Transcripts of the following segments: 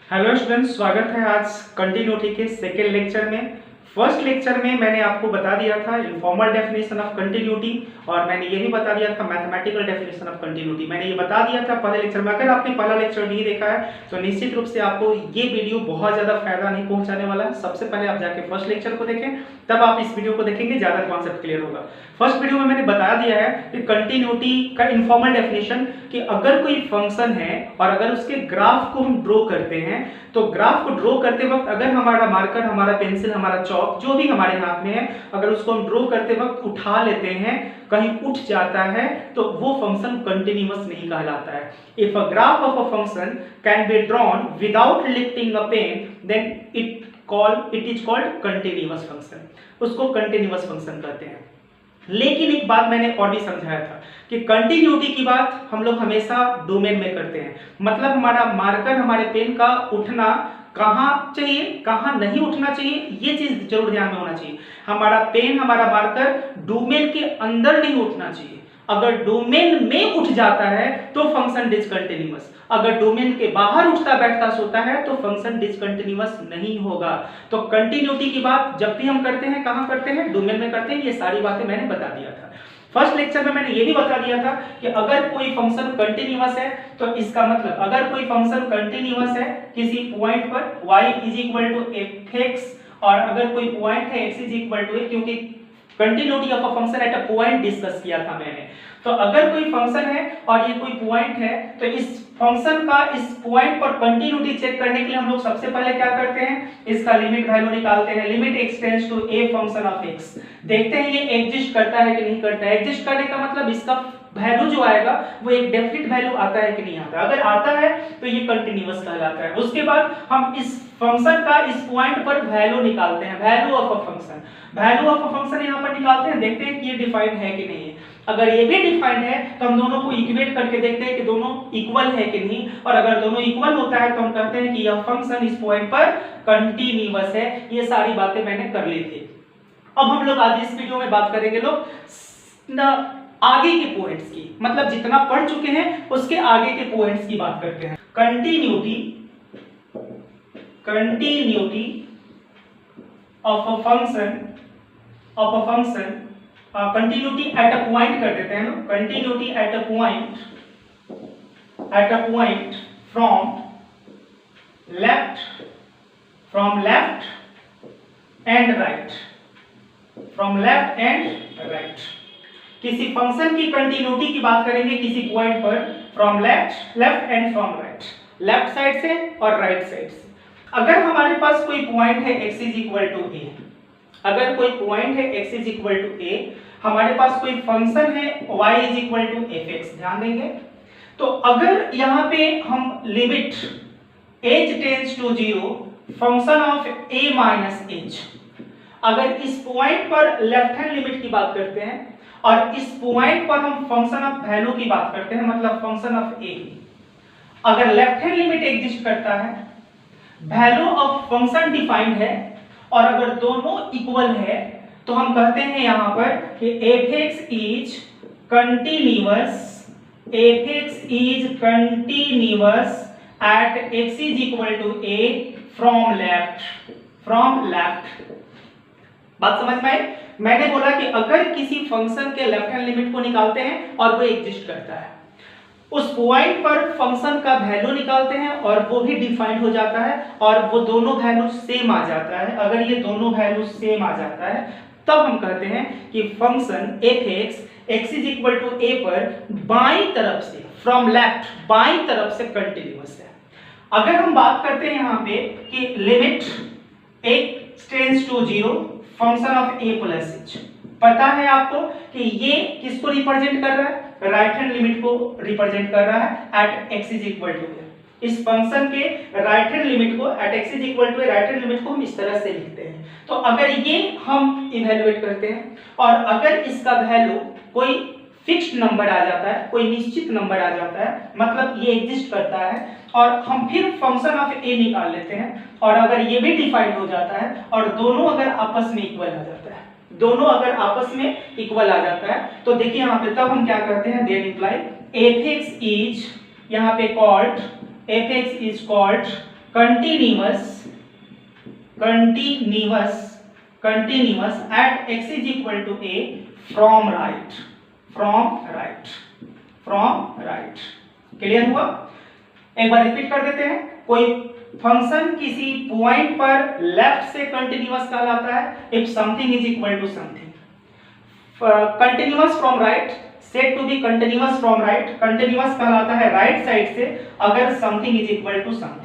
Hello students, स्वागत है आज कंटिन्यूटी के सेकेंड लेक्चर में। फर्स्ट लेक्चर में मैंने आपको बता दिया था इनफॉर्मल डेफिनेशन ऑफ कंटिन्यूटी और मैंने ये भी बता दिया था मैथमेटिकल डेफिनेशन ऑफ कंटिन्यूटी। मैंने ये बता दिया था पहले लेक्चर में। अगर आपने पहला लेक्चर नहीं देखा है तो निश्चित रूप से आपको ये वीडियो बहुत ज़्यादा फायदा नहीं पहुंचाने वाला है। सबसे पहले आप जाके फर्स्ट लेक्चर को देखें, तब आप इस वीडियो को देखेंगे, ज़्यादा कॉन्सेप्ट क्लियर होगा। फर्स्ट वीडियो में मैंने बता दिया है कि कंटिन्यूटी का इनफॉर्मल डेफिनेशन कि अगर कोई फंक्शन है और अगर उसके ग्राफ को हम ड्रॉ करते हैं तो ग्राफ को ड्रॉ करते वक्त अगर हमारा मार्कर, हमारा पेंसिल, हमारा चौक जो भी हमारे हाथ में है, अगर उसको हम ड्रॉ करते वक्त उठा लेते हैं, कहीं उठ जाता है, तो वो फंक्शन कंटिन्यूअस नहीं कहलाता है। If a graph of a function can be drawn without lifting a pen then it is called continuous function. उसको कंटिन्यूअस फंक्शन कहते हैं। लेकिन एक बात मैंने और भी समझाया था कि कंटिन्यूटी की बात हम लोग हमेशा डोमेन में करते हैं। मतलब हमारा मार्कर, हमारे पेन का उठना कहाँ चाहिए, कहाँ नहीं उठना चाहिए, ये चीज जरूर ध्यान में होना चाहिए। हमारा पेन, हमारा मार्कर डोमेन के अंदर नहीं उठना चाहिए। अगर डोमेन में उठ जाता है तो फंक्शन डिसकंटिन्यूअस, अगर डोमेन के बाहर उठता बैठता सोता है तो फंक्शन डिसकंटिन्यूअस नहीं होगा। तो कंटिन्यूटी की बात जब भी हम करते हैं, कहां करते हैं? डोमेन में करते हैं। ये सारी बातें मैंने बता दिया था। फर्स्ट लेक्चर में मैंने ये भी बता दिया था कि अगर कोई फंक्शन कंटिन्यूअस है तो इसका मतलब अगर कोई फंक्शन कंटिन्यूअस है किसी पॉइंट पर y is equal to fx और अगर कोई पॉइंट है x is equal to a, क्योंकि continuity of a function at a point discuss किया था मैंने। तो अगर कोई फंक्शन है और ये कोई पॉइंट है तो इस फंक्शन का इस पॉइंट पर कंटिन्यूटी चेक करने के लिए हम लोग सबसे पहले क्या करते हैं? इसका लिमिट वैल्यू निकालते हैं। Limit x tends to a function of x। देखते हैं ये एग्जिस्ट करता है कि नहीं करता है। एग्जिस्ट करने का मतलब इसका वैल्यू जो आएगा वो एक डेफिनेट वैल्यू आता है कि नहीं आता। अगर आता है तो ये कंटिन्यूअस कहलाता है। उसके बाद हम इस फंक्शन का इस पॉइंट पर वैल्यू निकालते हैं, value of a function. Value of a function यहां पर निकालते हैं, देखते हैं कि ये डिफाइंड है कि नहीं है। अगर ये भी डिफाइंड है तो हम दोनों को इक्वेट करके देखते हैं कि दोनों इक्वल है कि नहीं, और अगर दोनों इक्वल होता है तो हम कहते हैं कि यह फंक्शन इस पॉइंट पर कंटिन्यूअस है। ये सारी बातें मैंने कर ली थी। अब हम लोग आज इस वीडियो में बात करेंगे लोग आगे के पॉइंट्स की, मतलब जितना पढ़ चुके हैं उसके आगे के पॉइंट्स की बात करते हैं। Continuity of a function continuity at a point कर देते हैं ना। Continuity at a point from left and right, from left and right. किसी फंक्शन की कंटिन्यूटी की बात करेंगे किसी पॉइंट पर from left and from right, left side से और राइट साइड से। अगर हमारे पास कोई पॉइंट है x is equal to a, अगर कोई पॉइंट है x is equal to a, हमारे पास कोई फंक्शन है y is equal to fx, ध्यान देंगे। तो अगर यहां पे हम limit h tends to 0 function of a minus h, अगर इस पॉइंट पर लेफ्ट हैंड लिमिट की बात करते हैं और इस पॉइंट पर हम फंक्शन ऑफ वैल्यू की बात करते हैं, मतलब फंक्शन ऑफ a, अगर लेफ्ट हैंड लिमिट एग्जिस्ट करता है, वैल्यू ऑफ फंक्शन डिफाइंड है और अगर दोनों इक्वल है तो हम कहते हैं यहां पर कि fx is continuous at x is equal to a from left. बात समझ में आई? मैंने बोला कि अगर किसी फंक्शन के लेफ्ट हैंड लिमिट को निकालते हैं और वो एग्जिस्ट करता है, उस पॉइंट पर फंक्शन का वैल्यू निकालते हैं और वो भी डिफाइंड हो जाता है और वो दोनों वैल्यू सेम आ जाता है, अगर ये दोनों वैल्यू सेम आ जाता है तब हम कहते हैं कि function fx x is equal to a पर बाईं तरफ से, फ्रॉम लेफ्ट, बाईं तरफ से कंटिन्यूअस है। अगर हम बात करते हैं यहां पे कि limit x tends to 0 function of a plus h, पता है आपको कि ये किसको रिप्रेजेंट कर रहा है? राइट हैंड लिमिट को रिप्रेजेंट कर रहा है at x is equal to a। इस फंक्शन के राइट हैंड लिमिट को at x is equal to a, right hand limit को हम इस तरह से लिखते हैं। तो अगर ये हम इवैल्यूएट करते हैं और अगर इसका वैल्यू कोई फिक्स्ड नंबर आ जाता है, कोई निश्चित नंबर आ जाता है, मतलब ये एग्जिस्ट करता है, और हम फिर फंक्शन ऑफ a निकाल लेते हैं और अगर ये भी डिफाइंड हो जाता है और दोनों अगर आपस में इक्वल आ जाता है, दोनों अगर आपस में इक्वल आ जाता है, तो देखिए यहाँ पे तब हम क्या करते हैं? देन इंप्लाई fx इज यहाँ पे called continuous at x is equal to a from right. Clear हुआ? एक बार रिपीट कर देते हैं। कोई फंक्शन किसी पॉइंट पर लेफ्ट से कंटिन्यूअस कहलाता है if something is equal to something. Continuous from right, said to be continuous from right, continuous कहलाता है राइट साइड से अगर something is equal to something.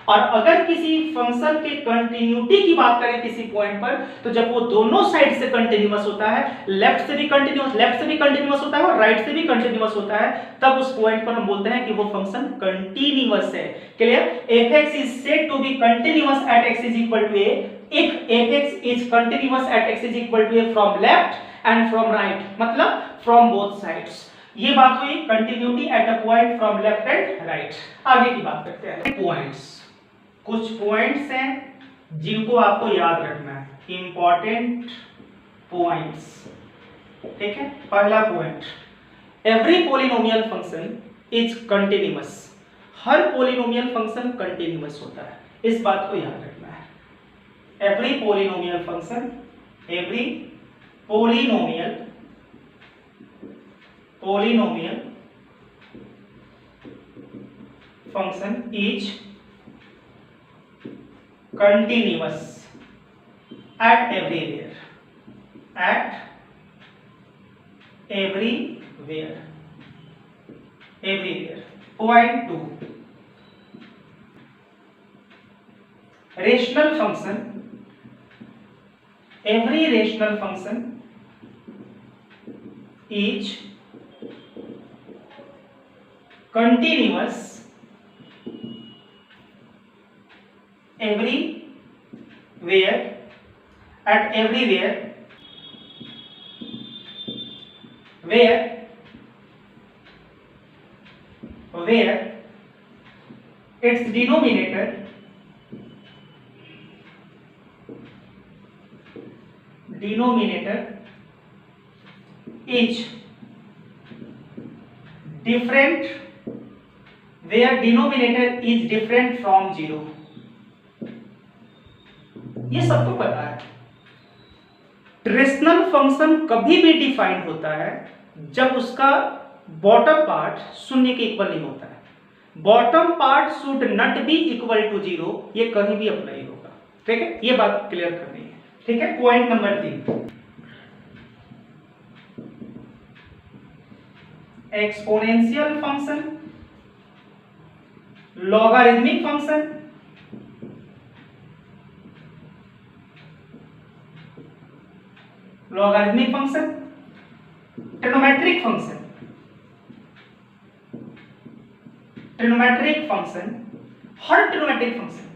और अगर किसी फंक्शन के कंटिन्यूटी की बात करें किसी पॉइंट पर, तो जब वो दोनों साइड से कंटिन्यूअस होता है, लेफ्ट से भी कंटिन्यूअस होता है और राइट से भी कंटिन्यूअस होता है, तब उस पॉइंट पर हम बोलते हैं कि वो फंक्शन कंटिन्यूअस है। Clear? fx is said to be continuous at x is equal to a if fx is continuous at x is equal to a from left and from right, मतलब from both sides। ये बात हुई continuity at a point from left and right. आगे की बात करते हैं। Points, कुछ पॉइंट्स हैं जिनको आपको याद रखना है, इंपॉर्टेंट पॉइंट्स। ठीक है? पहला point, every polynomial function is continuous. Her polynomial function continuous होता है, इस बात को याद रखना है। Every polynomial function, every polynomial function is continuous at everywhere, Point 2, rational function, every rational function is continuous everywhere at everywhere where its denominator is different, where denominator is different from 0। ये सबको पता है। Rational function कभी भी defined होता है जब उसका बॉटम पार्ट शून्य के इक्वल नहीं होता है। Bottom part should not be equal to 0, ये कहीं भी अप्लाई होगा। ठीक है? ये बात क्लियर करनी है। ठीक है? Point number 3, exponential function, logarithmic function, trigonometric function, her trigonometric function,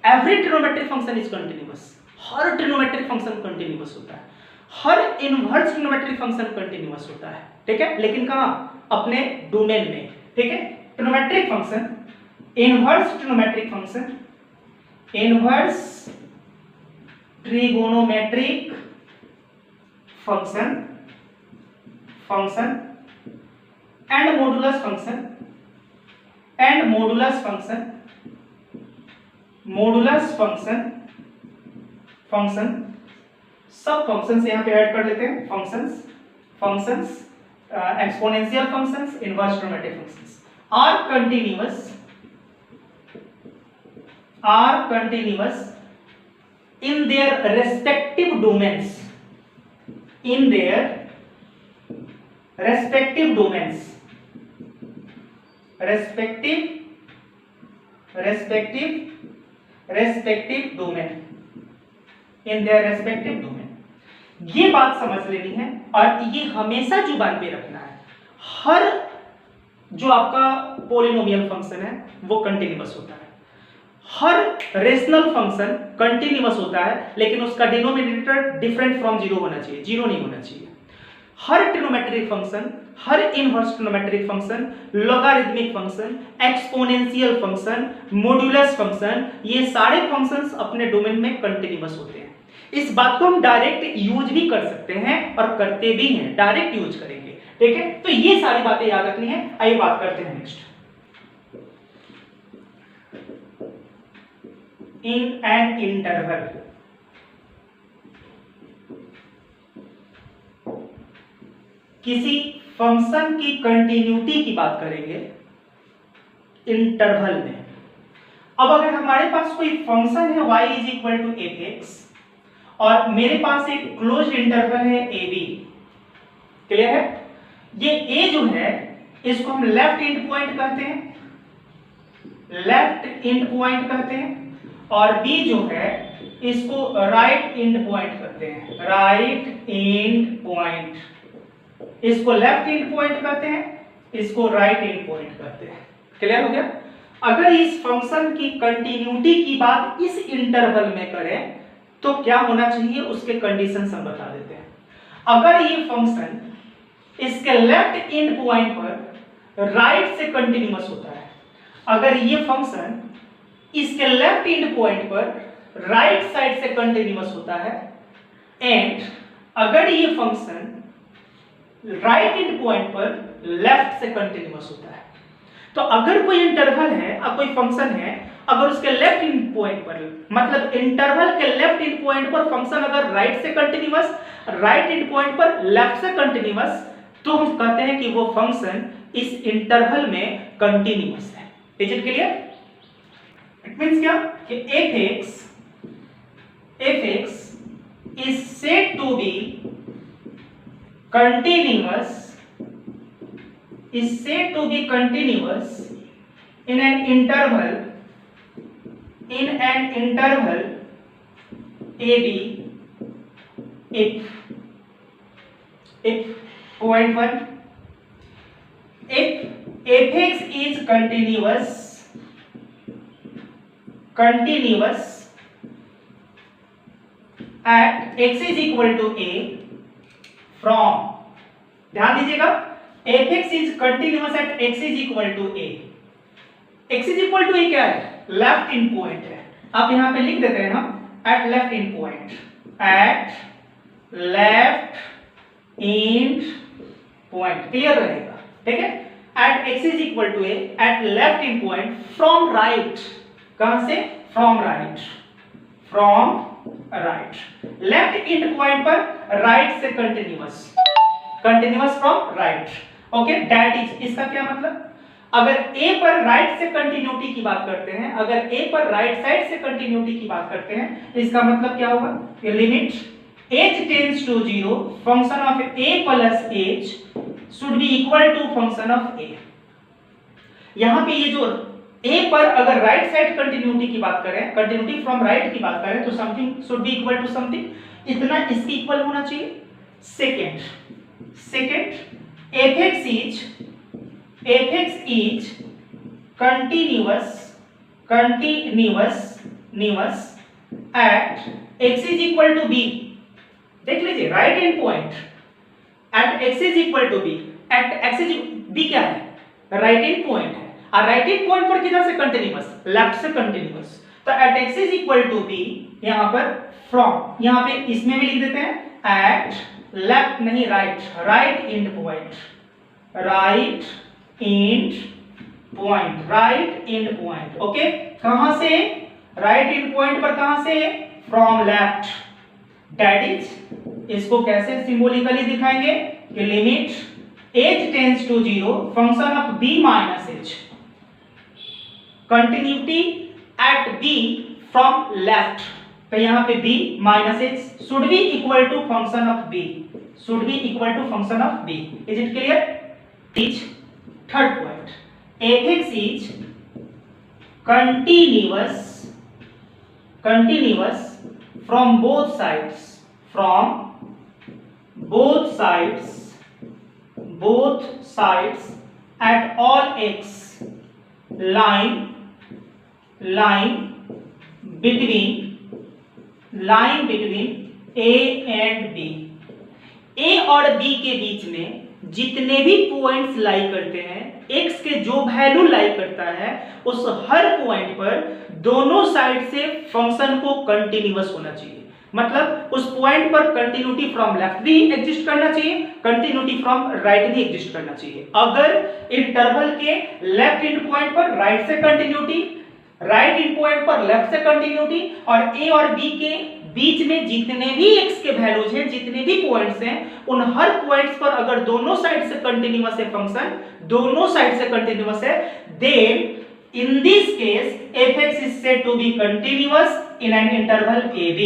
every trigonometric function is continuous. Her trigonometric function continuous होता है, हर इनवर्स ट्रिग्नोमेट्रिक फंक्शन कंटिन्यूअस होता है। ठीक है? लेकिन कहां? अपने डोमेन में। ठीक है? Trigonometric function, inverse trigonometric function, inverse trigonometric function and modulus function, सब फंक्शंस यहां पे ऐड कर लेते हैं। Functions exponential functions, inverse trigonometric functions are continuous in their respective domains, respective domain। ये बात समझ लेनी है और ये हमेशा जुबान पे रखना है। हर जो आपका पॉलिनोमियल फंक्शन है वो कंटिन्यूअस होता है, हर रेशनल फंक्शन कंटिन्यूअस होता है, लेकिन उसका डिनोमिनेटर डिफरेंट फ्रॉम 0 होना चाहिए, 0 नहीं होना चाहिए। हर ट्रिग्नोमेट्रिक फंक्शन, हर inverse trigonometric function, logarithmic function, exponential function, modulus function, ये सारे फंक्शंस अपने डोमेन में कंटिन्यूअस होते हैं। इस बात को हम डायरेक्ट यूज भी कर सकते हैं और करते भी हैं, डायरेक्ट यूज करेंगे। ठीक है? तो ये सारी बातें याद रखनी है। आइए बात करते हैं नेक्स्ट। In an interval. किसी फंक्शन की कंटिन्यूटी की बात करेंगे इंटरवल में। अब अगर हमारे पास कोई फंक्शन है y is equal to F X और मेरे पास एक क्लोज्ड इंटरवल है ए बी, क्लियर है? ये a जो है इसको हम लेफ्ट एंड पॉइंट कहते हैं, लेफ्ट एंड पॉइंट कहते हैं, और b जो है इसको राइट एंड पॉइंट कहते हैं, राइट एंड पॉइंट। इसको लेफ्ट एंड पॉइंट कहते हैं, इसको राइट एंड पॉइंट कहते हैं। क्लियर हो गया? अगर इस फंक्शन की कंटिन्यूटी की बात इस इंटरवल में करें तो क्या होना चाहिए उसके कंडीशंस हम बता देते हैं। अगर ये फंक्शन इसके लेफ्ट एंड पॉइंट पर राइट से कंटिन्यूअस होता है, अगर ये फंक्शन इसके लेफ्ट एंड पॉइंट पर राइट साइड से कंटिन्यूअस होता है, एंड अगर ये फंक्शन राइट एंड पॉइंट पर लेफ्ट से कंटिन्यूअस होता है, तो अगर कोई इंटरवल है, अब कोई फंक्शन है, अगर उसके लेफ्ट एंड पॉइंट पर, मतलब इंटरवल के लेफ्ट एंड पॉइंट पर फंक्शन अगर राइट से कंटिन्यूअस, राइट एंड पॉइंट पर लेफ्ट से कंटिन्यूअस, तो हम कहते हैं कि वो फंक्शन इस इंटरवल में कंटिन्यूअस है। Is it clear? It means क्या कि f x is said to be continuous, is said to be continuous in an interval AB if point 1, if fx is continuous at x is equal to a from, ध्यान दीजिएगा, fx is continuous at x is equal to a, x is equal to a क्या है? Left in point है। आप यहां पे लिख देते हैं ना, at left in point, at left in point, clear रहेगा, ठीक है? At x is equal to a, at left in point from right, कहां से? From right, from right, left end point पर राइट से continuous, continuous from right. Okay, that is, इसका क्या मतलब? अगर a पर राइट से कंटिन्यूटी की बात करते हैं, अगर a पर राइट साइड से कंटिन्यूटी की बात करते हैं, इसका मतलब क्या होगा? ये limit h tends to 0 function of a plus h should be equal to function of a। यहां पे ये जो a पर अगर राइट साइड कंटिन्यूटी की बात करें, कंटिन्यूटी फ्रॉम राइट की बात करें, तो something should be equal to something, इतना इसकी इक्वल होना चाहिए। Second fx is continuous at x is equal to b, देख लीजिए, right and point at x is equal to b, at x is b क्या है? राइट एंड पॉइंट है, और राइट एंड पॉइंट पर किधर से कंटिन्यूअस? लेफ्ट से कंटिन्यूअस। तो at x is equal to b, यहां पर फ्रॉम, यहां पे इसमें भी लिख देते हैं at लेफ्ट नहीं right, right and point, right and point, right and point. Okay, कहां से? राइट एंड पॉइंट पर कहां से? फ्रॉम लेफ्ट, दैट इज, इसको कैसे सिंबॉलिकली दिखाएंगे कि limit h tends to 0 function of b minus h, continuity at b from left, तो यहां पे b minus h should be equal to function of b, should be equal to function of b। Is it clear? Is third point, fx is continuous from both sides at all x, line between a and b, a और b के बीच में जितने भी points लाई करते हैं, x के जो value लाई करता है, उस हर पॉइंट पर दोनों साइड से फंक्शन को कंटिन्यूअस होना चाहिए। मतलब उस पॉइंट पर कंटिन्यूटी फ्रॉम लेफ्ट भी एग्जिस्ट करना चाहिए, कंटिन्यूटी फ्रॉम राइट भी एग्जिस्ट करना चाहिए। अगर इंटरवल के लेफ्ट एंड पॉइंट पर राइट से कंटिन्यूटी, राइट इन पॉइंट पर लेफ्ट से कंटिन्यूटी, और ए और बी के बीच में जितने भी x के वैल्यूज हैं, जितने भी पॉइंट्स हैं, उन हर पॉइंट्स पर अगर दोनों साइड से कंटिन्यूअस है फंक्शन, दोनों साइड से कंटिन्यूअस है, then in this case fx is said to be continuous in an interval ab।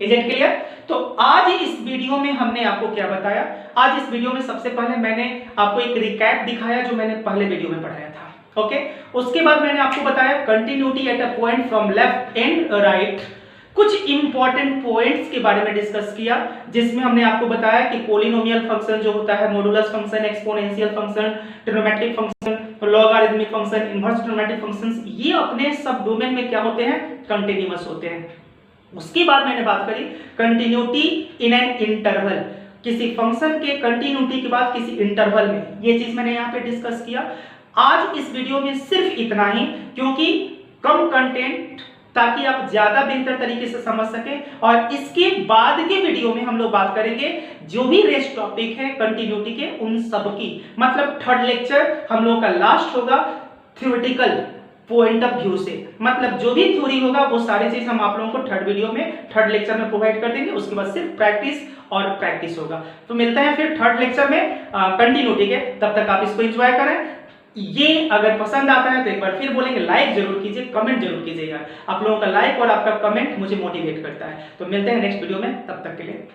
Is it clear? तो आज इस वीडियो में हमने आपको क्या बताया? आज इस वीडियो में सबसे पहले मैंने आपको एक रिकैप दिखाया जो मैंने पहले वीडियो में पढ़ाया था। ओके, उसके बाद मैंने आपको बताया continuity at a point from left and right, कुछ इंपॉर्टेंट पॉइंट्स के बारे में डिस्कस किया, जिसमें हमने आपको बताया कि पॉलिनोमियल फंक्शन जो होता है, modulus function, exponential function, trigonometric function, logarithmic function, inverse trigonometric functions, ये अपने सब डोमेन में क्या होते हैं? कंटिन्यूअस होते हैं। उसके बाद मैंने बात करी कंटिन्यूटी इन एन इंटरवल, किसी फंक्शन के कंटिन्यूटी के बाद किसी इंटरवल में, ये चीज मैंने यहाँ पे डिस्कस किया। आज इस वीडियो में सिर्फ इतना ही, क्योंकि कम कंटेंट, ताकि आप ज्यादा बेहतर तरीके से समझ सकें। और इसके बाद के वीडियो में हम लोग बात करेंगे जो भी रेस्ट टॉपिक है कंटिन्यूटी के, उन सब की, मतलब थर्ड लेक्चर हम लोग का लास्ट होगा थ्योरेटिकल पॉइंट ऑफ व्यू से, मतलब जो भी थ्योरी होगा वो सारी चीज हम आप लोगों को थर्ड वीडियो में, थर्ड लेक्चर में प्रोवाइड कर देंगे। उसके बाद सिर्फ प्रैक्टिस और प्रैक्टिस होगा। तो मिलते हैं फिर थर्ड लेक्चर में कंटिन्यूटी के, तब तक आप इसको एंजॉय करें। ये अगर पसंद आता है तो एक बार फिर बोलेंगे लाइक जरूर कीजिए, कमेंट जरूर कीजिएगा। आप लोगों का लाइक और आपका कमेंट मुझे मोटिवेट करता है। तो मिलते हैं नेक्स्ट वीडियो में, तब तक के लिए